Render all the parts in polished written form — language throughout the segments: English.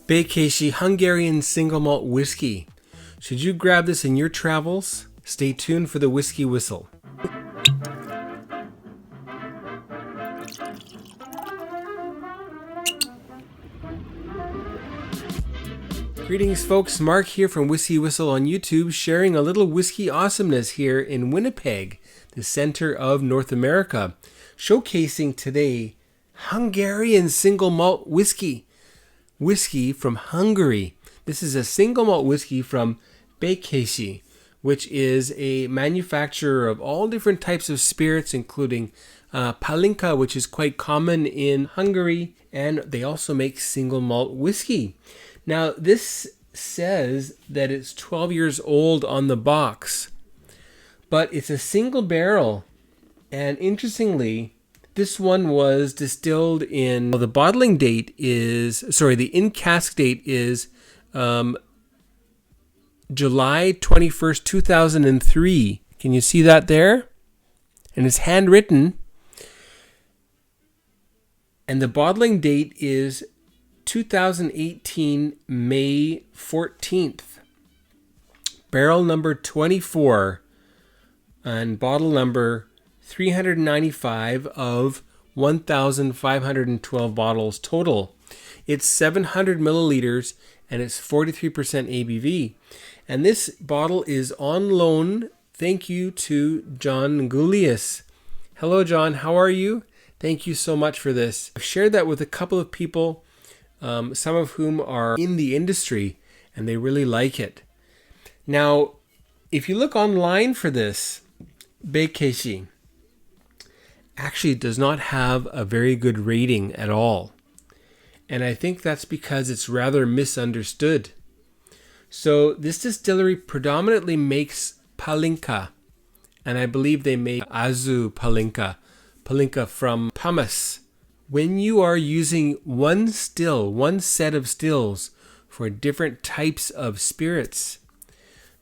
Bekesi Hungarian single malt whiskey. Should you grab this in your travels? Stay tuned for the Whiskey Whistle. Greetings folks, Mark here from Whiskey Whistle on YouTube, sharing a little whiskey awesomeness here in Winnipeg, the center of North America, showcasing today Hungarian single malt whiskey. Whiskey from Hungary. This is a single malt whiskey from Bekesi, which is a manufacturer of all different types of spirits, including Palate, which is quite common in Hungary, and they also make single malt whiskey. Now, this says that it's 12 years old on the box, but it's a single barrel, and interestingly, this one was distilled in, well, the bottling date is, the in-cask date is July 21st, 2003. Can you see that there? And it's handwritten. And the bottling date is 2018, May 14th. Barrel number 24 and bottle number 395 of 1,512 bottles total. It's 700 milliliters and it's 43% ABV. And this bottle is on loan. Thank you to John Gulius. Hello, John. How are you? Thank you so much for this. I've shared that with a couple of people, some of whom are in the industry, and they really like it. Now, if you look online for this, Bekesi actually does not have a very good rating at all. And I think that's because it's rather misunderstood. So this distillery predominantly makes Palinka, and I believe they make Azu Palinka from pumice. When you are using one set of stills for different types of spirits,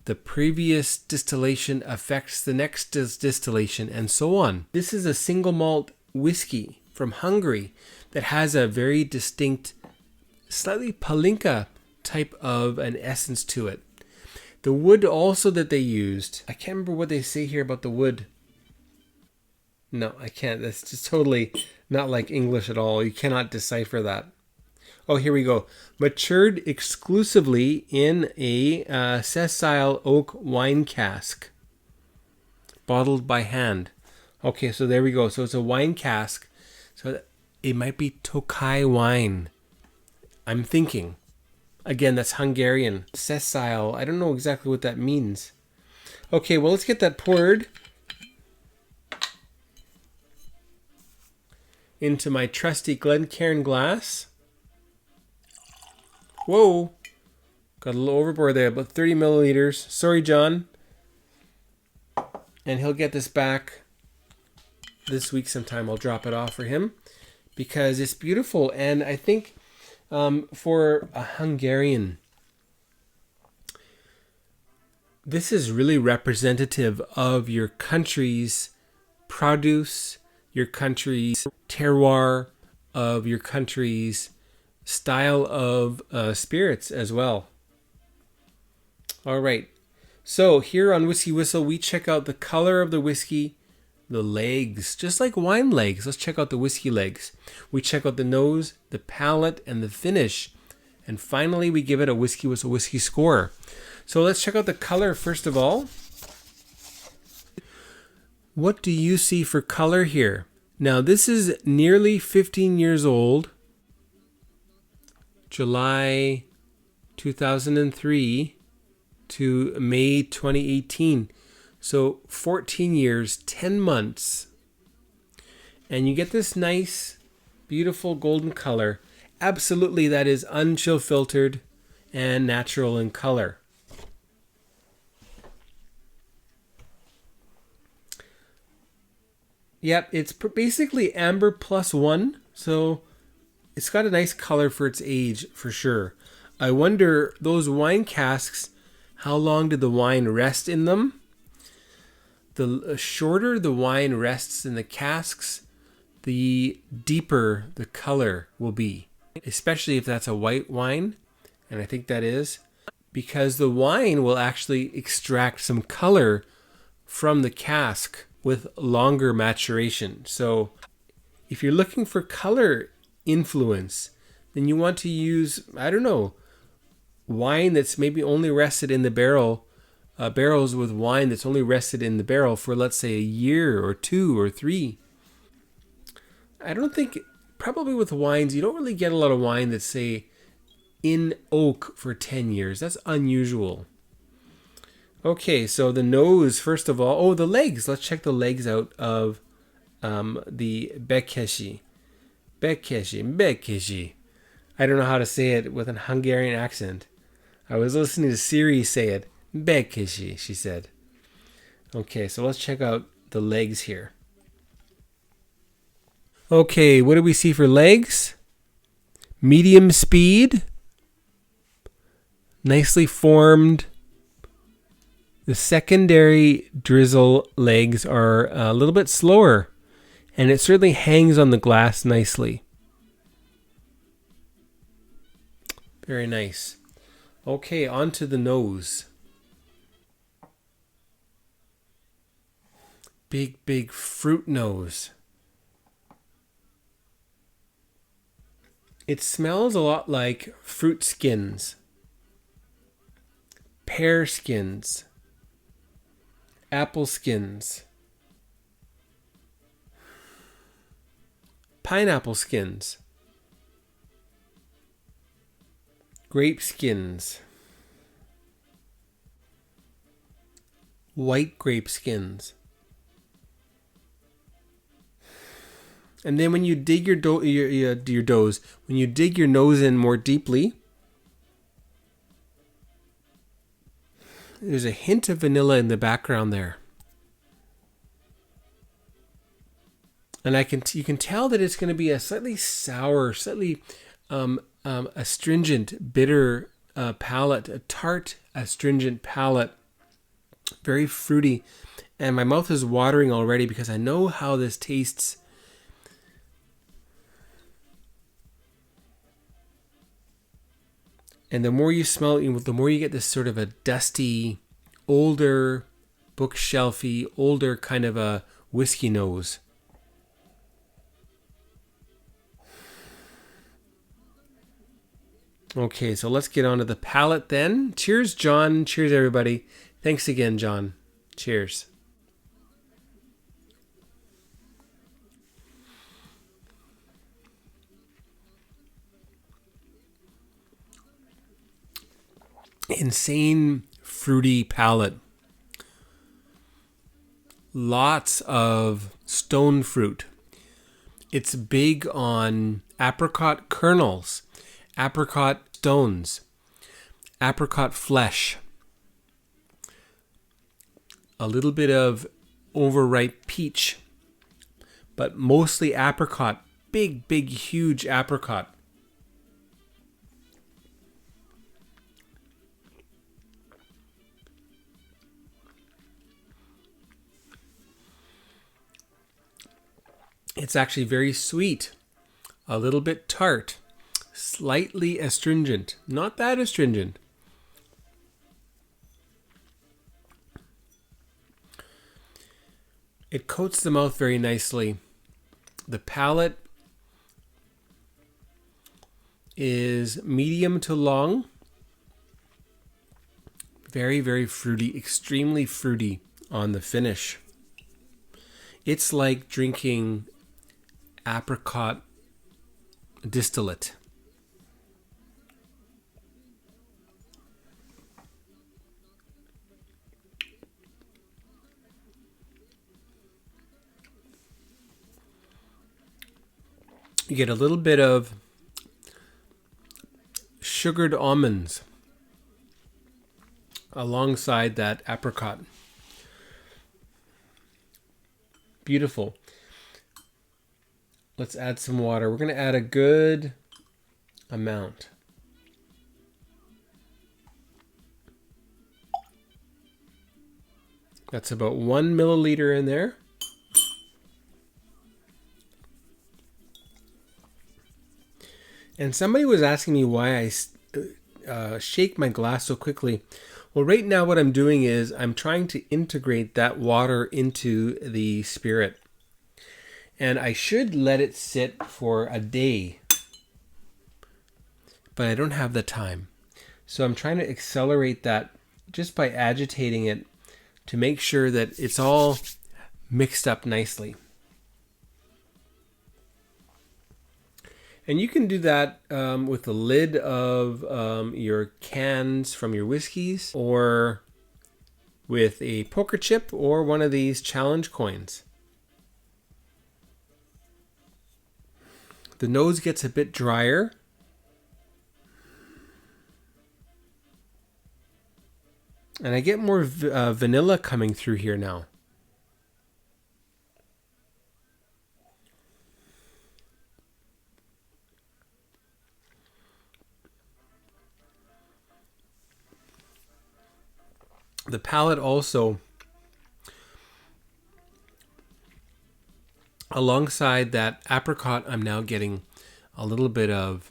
the previous distillation affects the next distillation, and so on. This is a single malt whiskey from Hungary that has a very distinct, slightly Palinka type of an essence to it. The wood also that they used, I can't remember what they say here about the wood. No, I can't. That's just totally not like English at all. You cannot decipher that. Oh, here we go. Matured exclusively in a sessile oak wine cask. Bottled by hand. Okay, so there we go. So it's a wine cask. So it might be Tokai wine. I'm thinking. Again, that's Hungarian. Sessile. I don't know exactly what that means. Okay, well, let's get that poured into my trusty Glencairn glass. Whoa, got a little overboard there, about 30 milliliters. Sorry, John. And he'll get this back this week sometime. I'll drop it off for him because it's beautiful. And I think for a Hungarian, this is really representative of your country's produce, your country's terroir, of your country's style of spirits as well. All right. So here on Whiskey Whistle, we check out the color of the whiskey, the legs, just like wine legs. Let's check out the whiskey legs. We check out the nose, the palate, and the finish. And finally, we give it a Whiskey Whistle whiskey score. So let's check out the color first of all. What do you see for color here? Now, this is nearly 15 years old. July 2003 to May 2018. So 14 years, 10 months. And you get this nice, beautiful golden color. Absolutely, that is unchill filtered and natural in color. Yep, it's basically amber +1, so it's got a nice color for its age, for sure. I wonder, those wine casks, how long did the wine rest in them? The shorter the wine rests in the casks, the deeper the color will be, especially if that's a white wine. And I think that is because the wine will actually extract some color from the cask with longer maturation. So if you're looking for color influence, then you want to use, I don't know, wine that's maybe only rested in the barrel, barrels with wine that's only rested in the barrel for, let's say, a year or 2 or 3. I don't think, probably with wines, you don't really get a lot of wine that's, say, in oak for 10 years. That's unusual. Okay, so the nose, first of all. Oh, the legs. Let's check the legs out of the Bekesi. Bekesi. I don't know how to say it with an Hungarian accent. I was listening to Siri say it. Bekesi, she said. Okay, so let's check out the legs here. Okay, what do we see for legs? Medium speed. Nicely formed. The secondary drizzle legs are a little bit slower, and it certainly hangs on the glass nicely. Very nice. Okay, on to the nose. Big fruit nose. It smells a lot like fruit skins, pear skins, apple skins, pineapple skins, grape skins, white grape skins. And then when you dig your when you dig your nose in more deeply, there's a hint of vanilla in the background there. And you can tell that it's going to be a slightly sour, slightly astringent, bitter palate, a tart, astringent palate, very fruity. And my mouth is watering already because I know how this tastes. And the more you smell it, the more you get this sort of a dusty, older, bookshelfy, older kind of a whiskey nose. Okay, so let's get on to the palate then. Cheers, John. Cheers, everybody. Thanks again, John. Cheers. Insane fruity palate. Lots of stone fruit. It's big on apricot kernels, apricot stones, apricot flesh, a little bit of overripe peach, but mostly apricot, big, huge apricot. It's actually very sweet, a little bit tart, slightly astringent, not that astringent. It coats the mouth very nicely. The palate is medium to long. Very fruity, extremely fruity on the finish. It's like drinking apricot distillate. You get a little bit of sugared almonds alongside that apricot. Beautiful. Let's add some water. We're going to add a good amount. That's about 1 milliliter in there. And somebody was asking me why shake my glass so quickly. Well, right now what I'm doing is I'm trying to integrate that water into the spirit. And I should let it sit for a day, but I don't have the time. So I'm trying to accelerate that just by agitating it to make sure that it's all mixed up nicely. And you can do that with the lid of your cans from your whiskeys, or with a poker chip, or one of these challenge coins. The nose gets a bit drier. And I get more vanilla coming through here now. The palate also, alongside that apricot, I'm now getting a little bit of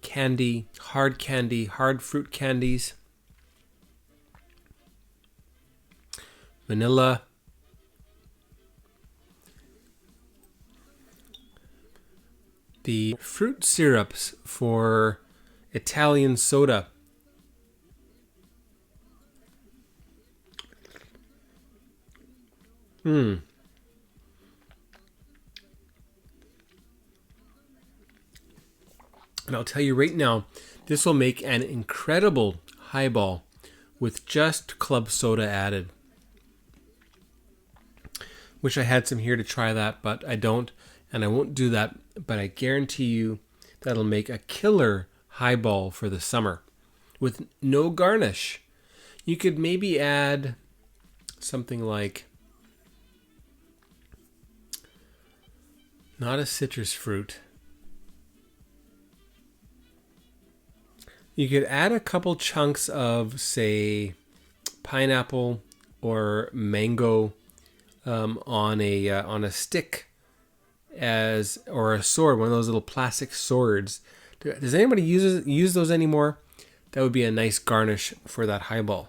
candy, hard fruit candies, vanilla, the fruit syrups for Italian soda. And I'll tell you right now, this will make an incredible highball with just club soda added. Wish I had some here to try that, but I don't, and I won't do that. But I guarantee you that'll make a killer highball for the summer with no garnish. You could maybe add something like, not a citrus fruit. You could add a couple chunks of, say, pineapple or mango on a stick, or a sword, one of those little plastic swords. Does anybody use those anymore? That would be a nice garnish for that highball.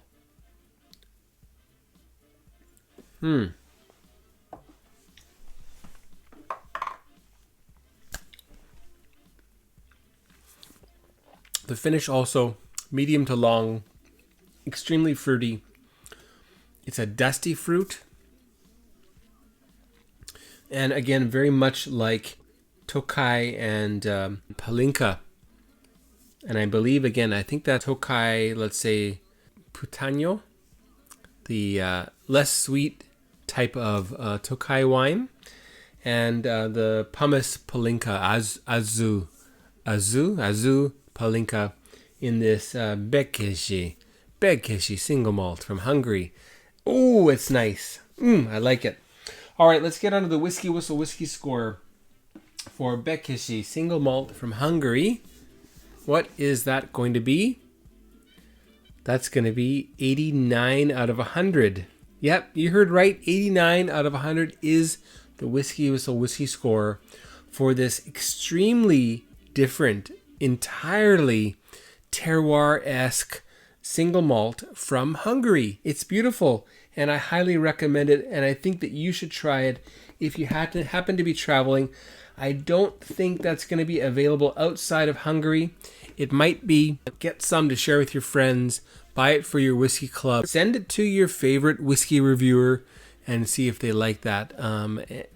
The finish also medium to long, extremely fruity. It's a dusty fruit. And again, very much like Tokaj and Palinka. And I believe, again, I think that Tokaj, let's say Putano, the less sweet type of Tokaj wine. And the pumice Palinka, Azu Palinka, in this Bekesi single malt from Hungary. Oh, it's nice. I like it. All right, let's get on to the WhiskyWhistle whiskey score for Bekesi single malt from Hungary. What is that going to be? That's going to be 89 out of 100. Yep, you heard right. 89 out of 100 is the WhiskyWhistle whiskey score for this extremely different, entirely terroir-esque single malt from Hungary. It's beautiful, and I highly recommend it, and I think that you should try it if you happen to be traveling. I don't think that's going to be available outside of Hungary. It might be. Get some to share with your friends. Buy it for your whiskey club. Send it to your favorite whiskey reviewer and see if they like that.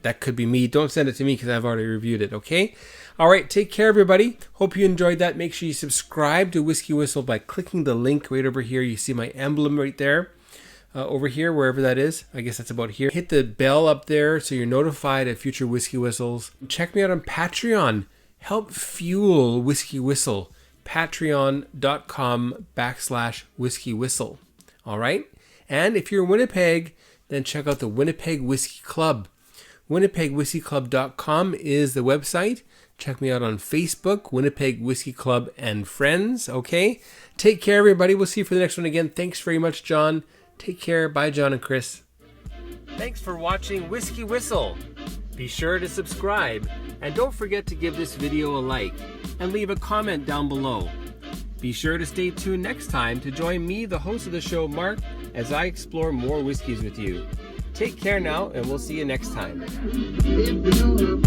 That could be me. Don't send it to me because I've already reviewed it, okay? All right, take care, everybody. Hope you enjoyed that. Make sure you subscribe to WhiskyWhistle by clicking the link right over here. You see my emblem right there. Over here, wherever that is. I guess that's about here. Hit the bell up there so you're notified of future Whiskey Whistles. Check me out on Patreon. Help fuel Whiskey Whistle. Patreon.com/WhiskyWhistle. All right? And if you're in Winnipeg, then check out the Winnipeg Whiskey Club. WinnipegWhiskeyClub.com is the website. Check me out on Facebook, Winnipeg Whiskey Club and Friends. Okay? Take care, everybody. We'll see you for the next one again. Thanks very much, John. Take care. Bye, John and Chris. Thanks for watching Whiskey Whistle. Be sure to subscribe, and don't forget to give this video a like and leave a comment down below. Be sure to stay tuned next time to join me, the host of the show, Mark, as I explore more whiskeys with you. Take care now, and we'll see you next time. If you know